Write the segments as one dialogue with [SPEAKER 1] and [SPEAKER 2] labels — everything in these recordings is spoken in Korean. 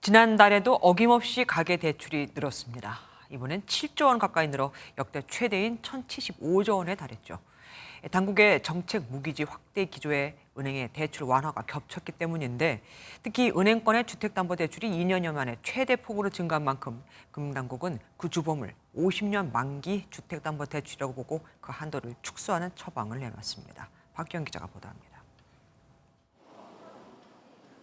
[SPEAKER 1] 지난달에도 어김없이 가계 대출이 늘었습니다. 이번엔 7조 원 가까이 늘어 역대 최대인 1,075조 원에 달했죠. 당국의 정책 무기지 확대 기조에 은행의 대출 완화가 겹쳤기 때문인데 특히 은행권의 주택담보대출이 2년여 만에 최대 폭으로 증가한 만큼 금융당국은 그 주범을 50년 만기 주택담보대출이라고 보고 그 한도를 축소하는 처방을 내놨습니다. 박기영 기자가 보도합니다.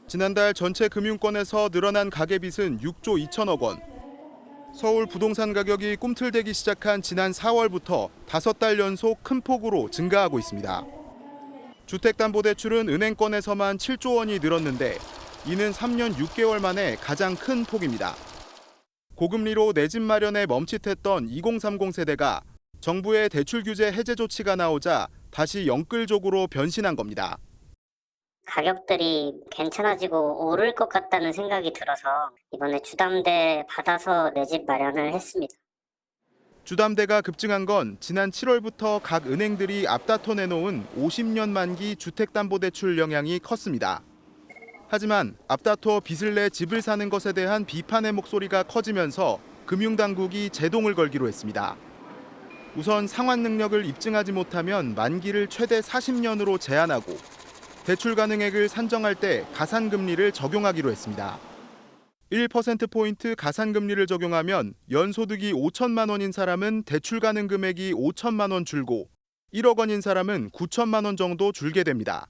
[SPEAKER 2] 지난달 전체 금융권에서 늘어난 가계빚은 6조 2천억 원. 서울 부동산 가격이 꿈틀대기 시작한 지난 4월부터 5달 연속 큰 폭으로 증가하고 있습니다. 주택담보대출은 은행권에서만 7조 원이 늘었는데 이는 3년 6개월 만에 가장 큰 폭입니다. 고금리로 내 집 마련에 멈칫했던 2030 세대가 정부의 대출 규제 해제 조치가 나오자 다시 영끌족으로 변신한 겁니다.
[SPEAKER 3] 가격들이 괜찮아지고 오를 것 같다는 생각이 들어서 이번에 주담대 받아서 내 집 마련을 했습니다.
[SPEAKER 2] 주담대가 급증한 건 지난 7월부터 각 은행들이 앞다퉈 내놓은 50년 만기 주택담보대출 영향이 컸습니다. 하지만 앞다퉈 빚을 내 집을 사는 것에 대한 비판의 목소리가 커지면서 금융당국이 제동을 걸기로 했습니다. 우선 상환 능력을 입증하지 못하면 만기를 최대 40년으로 제한하고 대출 가능액을 산정할 때 가산금리를 적용하기로 했습니다. 1%포인트 가산금리를 적용하면 연소득이 5천만 원인 사람은 대출 가능 금액이 5천만 원 줄고 1억 원인 사람은 9천만 원 정도 줄게 됩니다.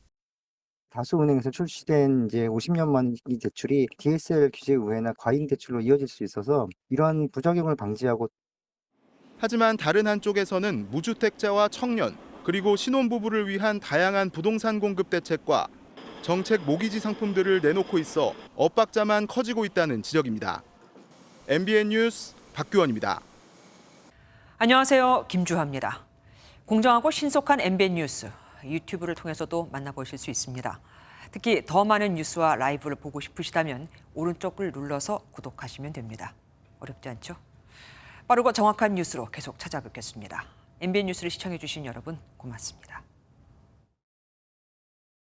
[SPEAKER 4] 다수 은행에서 출시된 이제 50년 만기 대출이 DSR 규제 우회나 과잉 대출로 이어질 수 있어서 이런 부작용을 방지하고
[SPEAKER 2] 하지만 다른 한쪽에서는 무주택자와 청년, 그리고 신혼부부를 위한 다양한 부동산 공급 대책과 정책 모기지 상품들을 내놓고 있어 엇박자만 커지고 있다는 지적입니다. MBN 뉴스 박규원입니다.
[SPEAKER 1] 안녕하세요. 김주하입니다. 공정하고 신속한 MBN 뉴스, 유튜브를 통해서도 만나보실 수 있습니다. 특히 더 많은 뉴스와 라이브를 보고 싶으시다면 오른쪽을 눌러서 구독하시면 됩니다. 어렵지 않죠? 빠르고 정확한 뉴스로 계속 찾아뵙겠습니다. MBN 뉴스를 시청해주신 여러분 고맙습니다.